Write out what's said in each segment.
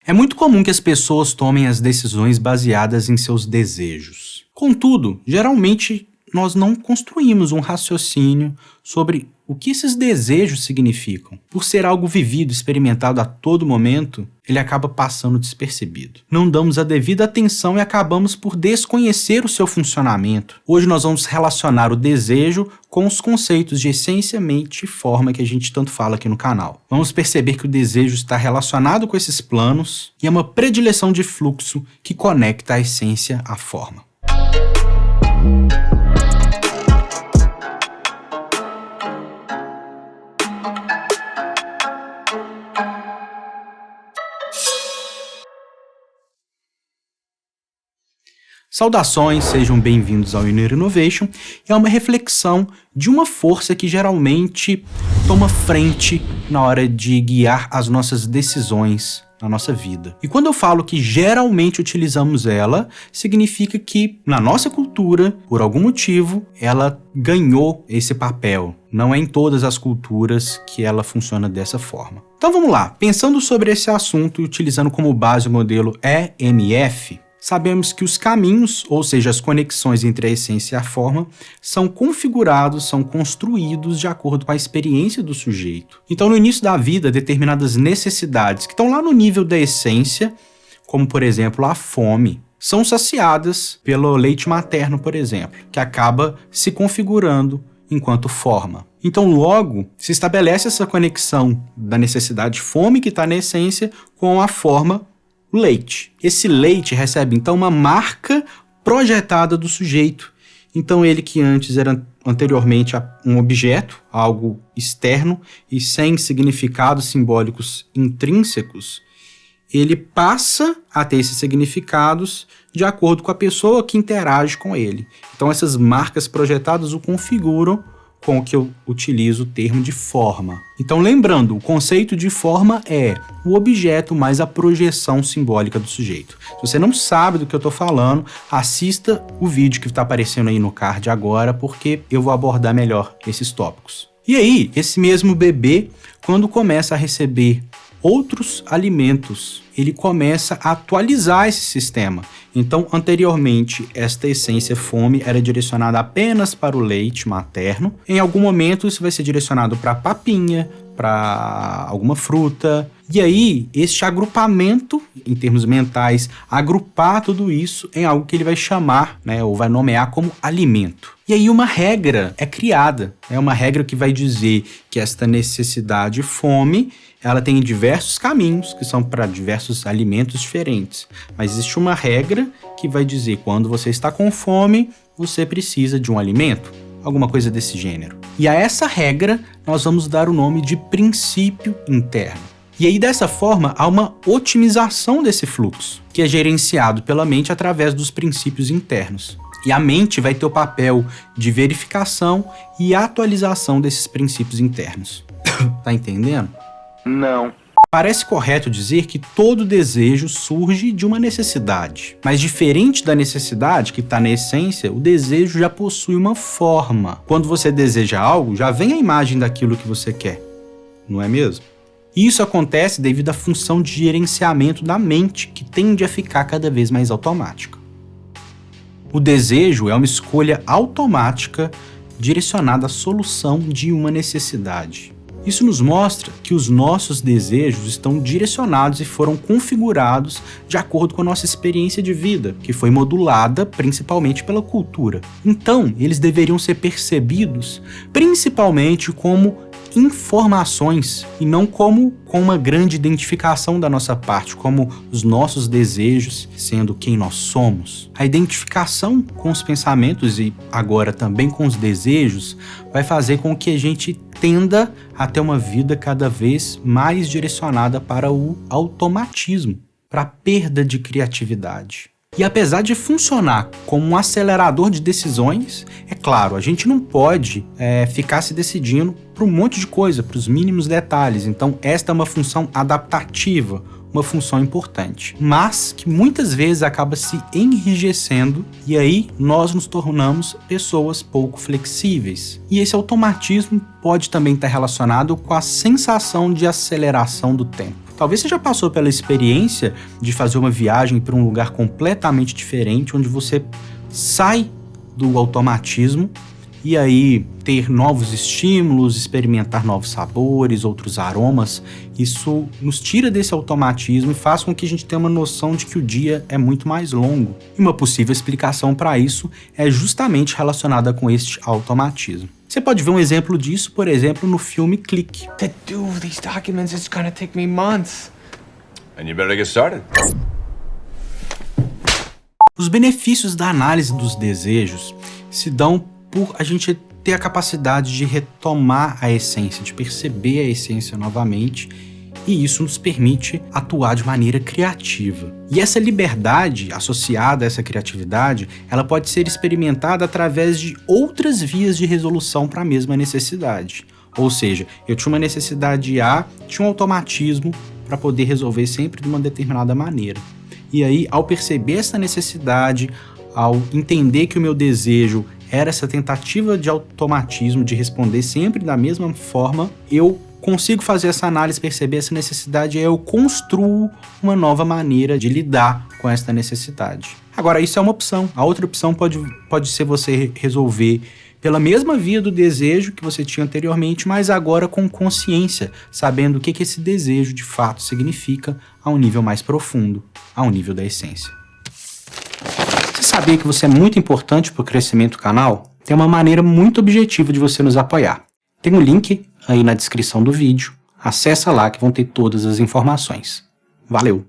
É muito comum que as pessoas tomem as decisões baseadas em seus desejos. Contudo, geralmente nós não construímos um raciocínio sobre o que esses desejos significam. Por ser algo vivido, experimentado a todo momento, ele acaba passando despercebido. Não damos a devida atenção e acabamos por desconhecer o seu funcionamento. Hoje nós vamos relacionar o desejo com os conceitos de essência, mente e forma que a gente tanto fala aqui no canal. Vamos perceber que o desejo está relacionado com esses planos e é uma predileção de fluxo que conecta a essência à forma. Saudações, sejam bem-vindos ao Inner Innovation. É uma reflexão de uma força que geralmente toma frente na hora de guiar as nossas decisões na nossa vida. E quando eu falo que geralmente utilizamos ela, significa que na nossa cultura, por algum motivo, ela ganhou esse papel. Não é em todas as culturas que ela funciona dessa forma. Então vamos lá, pensando sobre esse assunto e utilizando como base o modelo EMF, sabemos que os caminhos, ou seja, as conexões entre a essência e a forma, são configurados, são construídos de acordo com a experiência do sujeito. Então, no início da vida, determinadas necessidades que estão lá no nível da essência, como, por exemplo, a fome, são saciadas pelo leite materno, por exemplo, que acaba se configurando enquanto forma. Então, logo, se estabelece essa conexão da necessidade de fome que está na essência com a forma, o leite. Esse leite recebe, então, uma marca projetada do sujeito. Então, ele que antes era anteriormente um objeto, algo externo e sem significados simbólicos intrínsecos, ele passa a ter esses significados de acordo com a pessoa que interage com ele. Então, essas marcas projetadas o configuram com o que eu utilizo o termo de forma. Então, lembrando, o conceito de forma é o objeto mais a projeção simbólica do sujeito. Se você não sabe do que eu estou falando, assista o vídeo que está aparecendo aí no card agora, porque eu vou abordar melhor esses tópicos. E aí, esse mesmo bebê, quando começa a receber outros alimentos, ele começa a atualizar esse sistema. Então, anteriormente, esta essência fome era direcionada apenas para o leite materno. Em algum momento, isso vai ser direcionado para a papinha, para alguma fruta. E aí, este agrupamento, em termos mentais, agrupar tudo isso em algo que ele vai chamar, ou vai nomear como alimento. E aí uma regra é criada. É uma regra que vai dizer que esta necessidade fome, ela tem diversos caminhos, que são para diversos alimentos diferentes. Mas existe uma regra que vai dizer que quando você está com fome, você precisa de um alimento. Alguma coisa desse gênero. E a essa regra, nós vamos dar o nome de princípio interno. E aí, dessa forma, há uma otimização desse fluxo, que é gerenciado pela mente através dos princípios internos. E a mente vai ter o papel de verificação e atualização desses princípios internos. Tá entendendo? Não. Parece correto dizer que todo desejo surge de uma necessidade. Mas diferente da necessidade, que está na essência, o desejo já possui uma forma. Quando você deseja algo, já vem a imagem daquilo que você quer. Não é mesmo? Isso acontece devido à função de gerenciamento da mente, que tende a ficar cada vez mais automática. O desejo é uma escolha automática direcionada à solução de uma necessidade. Isso nos mostra que os nossos desejos estão direcionados e foram configurados de acordo com a nossa experiência de vida, que foi modulada principalmente pela cultura. Então, eles deveriam ser percebidos principalmente como informações e não como com uma grande identificação da nossa parte, como os nossos desejos sendo quem nós somos. A identificação com os pensamentos e agora também com os desejos vai fazer com que a gente tenda a ter uma vida cada vez mais direcionada para o automatismo, para a perda de criatividade. E apesar de funcionar como um acelerador de decisões, é claro, a gente não pode ficar se decidindo para um monte de coisa, para os mínimos detalhes. Então, esta é uma função adaptativa, uma função importante, mas que muitas vezes acaba se enrijecendo e aí nós nos tornamos pessoas pouco flexíveis. E esse automatismo pode também estar relacionado com a sensação de aceleração do tempo. Talvez você já passou pela experiência de fazer uma viagem para um lugar completamente diferente, onde você sai do automatismo e aí ter novos estímulos, experimentar novos sabores, outros aromas. Isso nos tira desse automatismo e faz com que a gente tenha uma noção de que o dia é muito mais longo. E uma possível explicação para isso é justamente relacionada com este automatismo. Você pode ver um exemplo disso, por exemplo, no filme Clique. To do these documents, it's gonna take me months. And you better get started. Os benefícios da análise dos desejos se dão por a gente ter a capacidade de retomar a essência, de perceber a essência novamente, e isso nos permite atuar de maneira criativa. E essa liberdade associada a essa criatividade, ela pode ser experimentada através de outras vias de resolução para a mesma necessidade. Ou seja, eu tinha uma necessidade A, tinha um automatismo para poder resolver sempre de uma determinada maneira. E aí, ao perceber essa necessidade, ao entender que o meu desejo era essa tentativa de automatismo, de responder sempre da mesma forma, eu consigo fazer essa análise, perceber essa necessidade e aí eu construo uma nova maneira de lidar com essa necessidade. Agora, isso é uma opção. A outra opção pode ser você resolver pela mesma via do desejo que você tinha anteriormente, mas agora com consciência, sabendo o que esse desejo de fato significa a um nível mais profundo, a um nível da essência. Você sabia que você é muito importante para o crescimento do canal? Tem uma maneira muito objetiva de você nos apoiar. Tem um link aí na descrição do vídeo. Acessa lá que vão ter todas as informações. Valeu!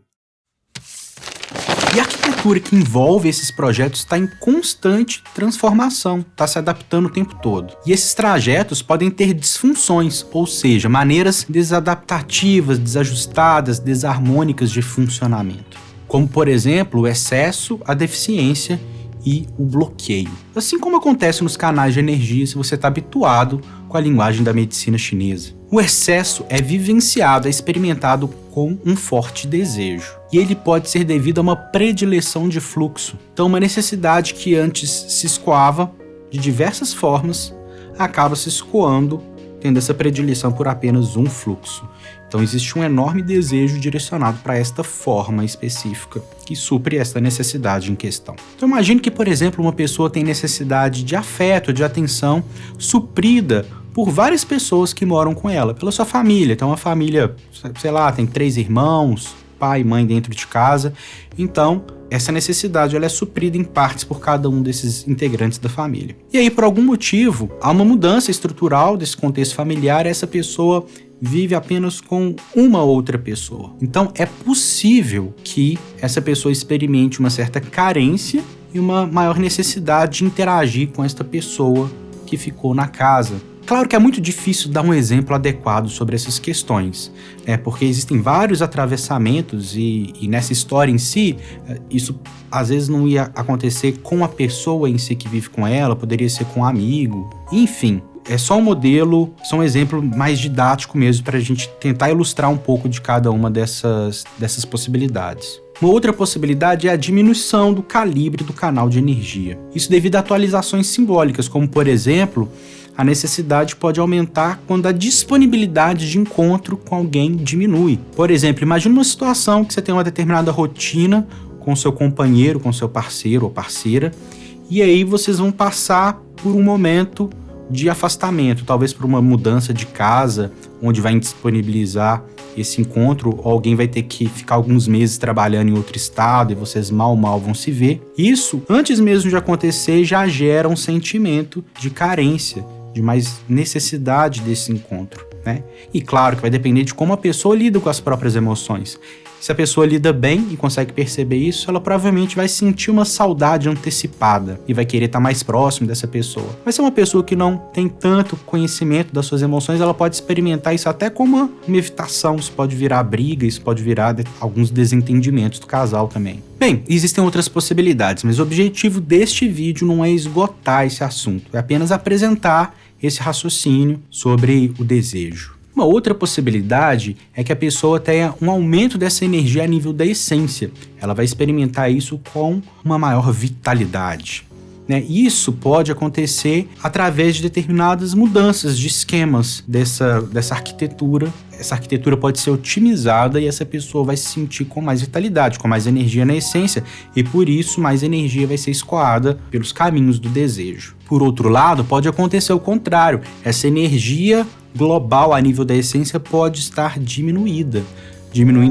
E a arquitetura que envolve esses projetos está em constante transformação, está se adaptando o tempo todo. E esses trajetos podem ter disfunções, ou seja, maneiras desadaptativas, desajustadas, desarmônicas de funcionamento. Como, por exemplo, o excesso, a deficiência e o bloqueio. Assim como acontece nos canais de energia se você está habituado com a linguagem da medicina chinesa. O excesso é vivenciado, é experimentado com um forte desejo. E ele pode ser devido a uma predileção de fluxo. Então, uma necessidade que antes se escoava de diversas formas, acaba se escoando, tendo essa predileção por apenas um fluxo. Então existe um enorme desejo direcionado para esta forma específica que supre esta necessidade em questão. Então imagine que, por exemplo, uma pessoa tem necessidade de afeto, de atenção, suprida por várias pessoas que moram com ela, pela sua família. Então uma família, sei lá, tem 3 irmãos, pai e mãe dentro de casa. Então essa necessidade ela é suprida em partes por cada um desses integrantes da família. E aí, por algum motivo, há uma mudança estrutural desse contexto familiar, essa pessoa vive apenas com uma outra pessoa. Então, é possível que essa pessoa experimente uma certa carência e uma maior necessidade de interagir com esta pessoa que ficou na casa. Claro que é muito difícil dar um exemplo adequado sobre essas questões, porque existem vários atravessamentos e nessa história em si, isso às vezes não ia acontecer com a pessoa em si que vive com ela, poderia ser com um amigo, enfim. É só um modelo, só um exemplo mais didático mesmo para a gente tentar ilustrar um pouco de cada uma dessas possibilidades. Uma outra possibilidade é a diminuição do calibre do canal de energia. Isso devido a atualizações simbólicas, como por exemplo, a necessidade pode aumentar quando a disponibilidade de encontro com alguém diminui. Por exemplo, imagine uma situação que você tem uma determinada rotina com seu companheiro, com seu parceiro ou parceira, e aí vocês vão passar por um momento de afastamento, talvez por uma mudança de casa, onde vai indisponibilizar esse encontro, ou alguém vai ter que ficar alguns meses trabalhando em outro estado e vocês mal vão se ver. Isso, antes mesmo de acontecer, já gera um sentimento de carência, de mais necessidade desse encontro, né? E claro que vai depender de como a pessoa lida com as próprias emoções. Se a pessoa lida bem e consegue perceber isso, ela provavelmente vai sentir uma saudade antecipada e vai querer estar mais próximo dessa pessoa. Mas se é uma pessoa que não tem tanto conhecimento das suas emoções, ela pode experimentar isso até como uma evitação. Isso pode virar briga, isso pode virar alguns desentendimentos do casal também. Bem, existem outras possibilidades, mas o objetivo deste vídeo não é esgotar esse assunto, é apenas apresentar esse raciocínio sobre o desejo. Uma outra possibilidade é que a pessoa tenha um aumento dessa energia a nível da essência. Ela vai experimentar isso com uma maior vitalidade. né? Isso pode acontecer através de determinadas mudanças de esquemas dessa arquitetura. Essa arquitetura pode ser otimizada e essa pessoa vai se sentir com mais vitalidade, com mais energia na essência, e por isso mais energia vai ser escoada pelos caminhos do desejo. Por outro lado, pode acontecer o contrário. Essa energia global a nível da essência pode estar diminuindo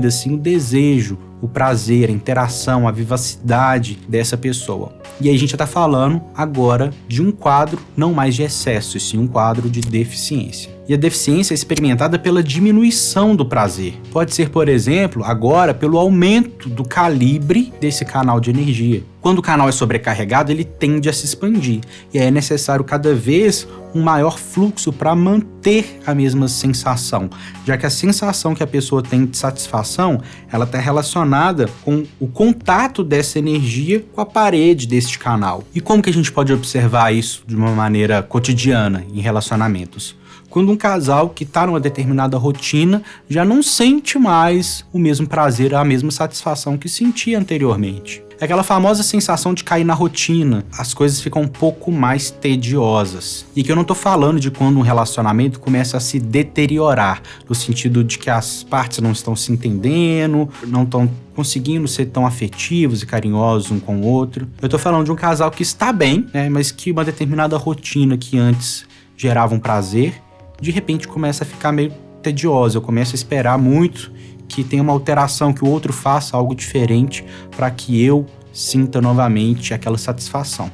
assim o desejo, o prazer, a interação, a vivacidade dessa pessoa. E aí a gente já está falando agora de um quadro não mais de excesso, e sim um quadro de deficiência. E a deficiência é experimentada pela diminuição do prazer. Pode ser, por exemplo, agora pelo aumento do calibre desse canal de energia. Quando o canal é sobrecarregado, ele tende a se expandir. E aí é necessário cada vez um maior fluxo para manter a mesma sensação, já que a sensação que a pessoa tem de satisfação, ela está relacionada com o contato dessa energia com a parede deste canal. E como que a gente pode observar isso de uma maneira cotidiana em relacionamentos? Quando um casal que está numa determinada rotina já não sente mais o mesmo prazer, a mesma satisfação que sentia anteriormente. É aquela famosa sensação de cair na rotina, as coisas ficam um pouco mais tediosas. E que eu não tô falando de quando um relacionamento começa a se deteriorar, no sentido de que as partes não estão se entendendo, não estão conseguindo ser tão afetivos e carinhosos um com o outro. Eu tô falando de um casal que está bem, né, mas que uma determinada rotina que antes gerava um prazer, de repente começa a ficar meio tediosa. Eu começo a esperar muito que tenha uma alteração, que o outro faça algo diferente para que eu sinta novamente aquela satisfação,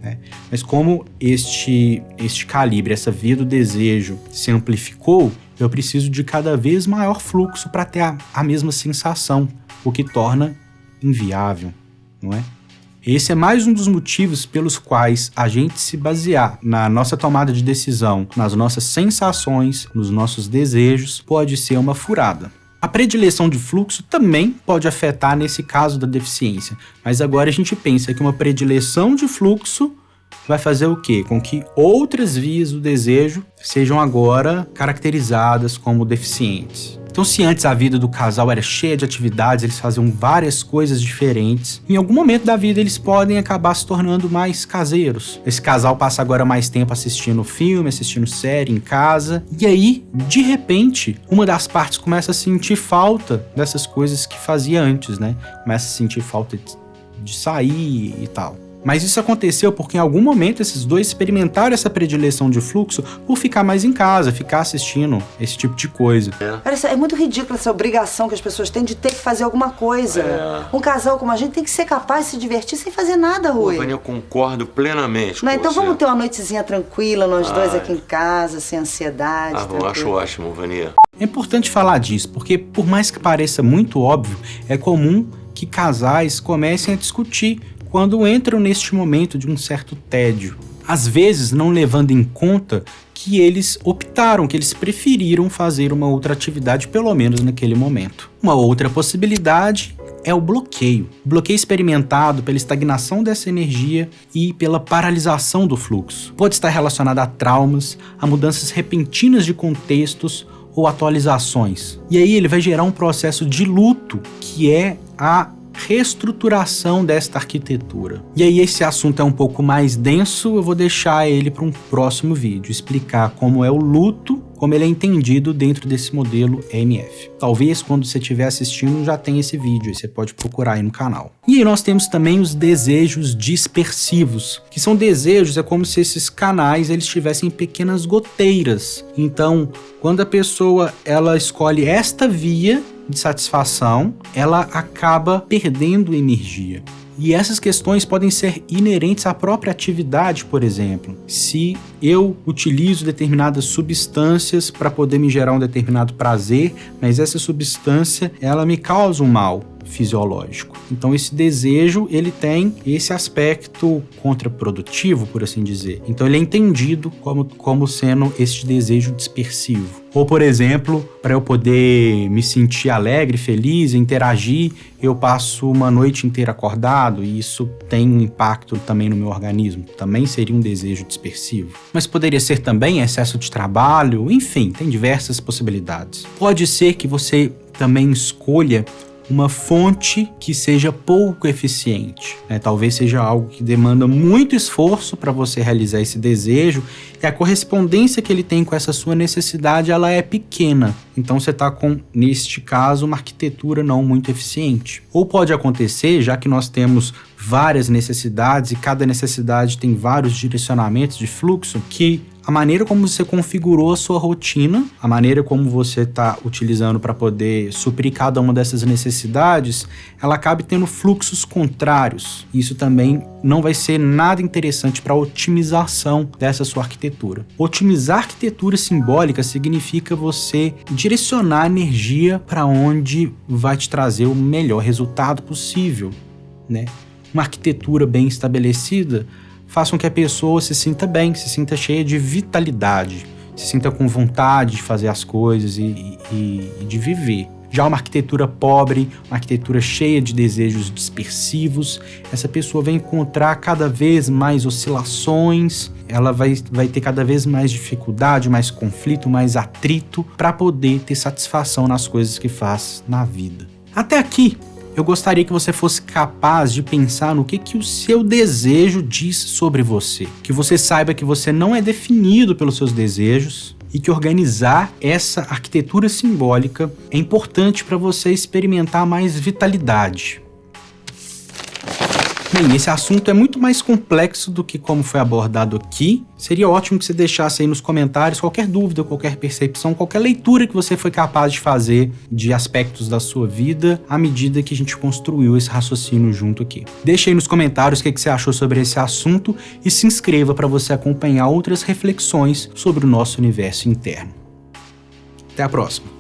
né? Mas como este calibre, essa via do desejo se amplificou, eu preciso de cada vez maior fluxo para ter a mesma sensação, o que torna inviável, não é? Esse é mais um dos motivos pelos quais a gente se basear na nossa tomada de decisão, nas nossas sensações, nos nossos desejos, pode ser uma furada. A predileção de fluxo também pode afetar nesse caso da deficiência, mas agora a gente pensa que uma predileção de fluxo vai fazer o quê? Com que outras vias do desejo sejam agora caracterizadas como deficientes. Então, se antes a vida do casal era cheia de atividades, eles faziam várias coisas diferentes, em algum momento da vida eles podem acabar se tornando mais caseiros. Esse casal passa agora mais tempo assistindo filme, assistindo série em casa, e aí, de repente, uma das partes começa a sentir falta dessas coisas que fazia antes, né? Começa a sentir falta de sair e tal. Mas isso aconteceu porque em algum momento esses dois experimentaram essa predileção de fluxo por ficar mais em casa, ficar assistindo esse tipo de coisa. É muito ridículo essa obrigação que as pessoas têm de ter que fazer alguma coisa. Um casal como a gente tem que ser capaz de se divertir sem fazer nada, Rui. Vânia, eu concordo plenamente com então você. vamos ter uma noitezinha tranquila, nós dois aqui em casa, sem ansiedade. Eu acho ótimo, Vânia. É importante falar disso, porque por mais que pareça muito óbvio, é comum que casais comecem a discutir quando entram neste momento de um certo tédio. Às vezes não levando em conta que eles optaram, que eles preferiram fazer uma outra atividade, pelo menos naquele momento. Uma outra possibilidade é o bloqueio. O bloqueio experimentado pela estagnação dessa energia e pela paralisação do fluxo. Pode estar relacionado a traumas, a mudanças repentinas de contextos ou atualizações. E aí ele vai gerar um processo de luto, que é a reestruturação desta arquitetura. E aí esse assunto é um pouco mais denso, eu vou deixar ele para um próximo vídeo, explicar como é o luto, como ele é entendido dentro desse modelo EMF. Talvez quando você estiver assistindo já tenha esse vídeo, aí você pode procurar aí no canal. E aí nós temos também os desejos dispersivos, que são desejos, é como se esses canais eles tivessem pequenas goteiras. Então, quando a pessoa ela escolhe esta via de satisfação, ela acaba perdendo energia. E essas questões podem ser inerentes à própria atividade, por exemplo. Se eu utilizo determinadas substâncias para poder me gerar um determinado prazer, mas essa substância ela me causa um mal fisiológico. Então esse desejo, ele tem esse aspecto contraprodutivo, por assim dizer. Então ele é entendido como sendo este desejo dispersivo. Ou, por exemplo, para eu poder me sentir alegre, feliz, interagir, eu passo uma noite inteira acordado e isso tem um impacto também no meu organismo. Também seria um desejo dispersivo. Mas poderia ser também excesso de trabalho, enfim, tem diversas possibilidades. Pode ser que você também escolha uma fonte que seja pouco eficiente, né? Talvez seja algo que demanda muito esforço para você realizar esse desejo e a correspondência que ele tem com essa sua necessidade, ela é pequena. Então você está com, neste caso, uma arquitetura não muito eficiente. Ou pode acontecer, já que nós temos várias necessidades e cada necessidade tem vários direcionamentos de fluxo, que a maneira como você configurou a sua rotina, a maneira como você está utilizando para poder suprir cada uma dessas necessidades, ela acabe tendo fluxos contrários. Isso também não vai ser nada interessante para a otimização dessa sua arquitetura. Otimizar a arquitetura simbólica significa você direcionar a energia para onde vai te trazer o melhor resultado possível, né? Uma arquitetura bem estabelecida faz com que a pessoa se sinta bem, se sinta cheia de vitalidade, se sinta com vontade de fazer as coisas e de viver. Já uma arquitetura pobre, uma arquitetura cheia de desejos dispersivos, essa pessoa vai encontrar cada vez mais oscilações, ela vai ter cada vez mais dificuldade, mais conflito, mais atrito para poder ter satisfação nas coisas que faz na vida. Até aqui, eu gostaria que você fosse capaz de pensar no que o seu desejo diz sobre você. Que você saiba que você não é definido pelos seus desejos e que organizar essa arquitetura simbólica é importante para você experimentar mais vitalidade. Bem, esse assunto é muito mais complexo do que como foi abordado aqui. Seria ótimo que você deixasse aí nos comentários qualquer dúvida, qualquer percepção, qualquer leitura que você foi capaz de fazer de aspectos da sua vida à medida que a gente construiu esse raciocínio junto aqui. Deixa aí nos comentários o que você achou sobre esse assunto e se inscreva para você acompanhar outras reflexões sobre o nosso universo interno. Até a próxima!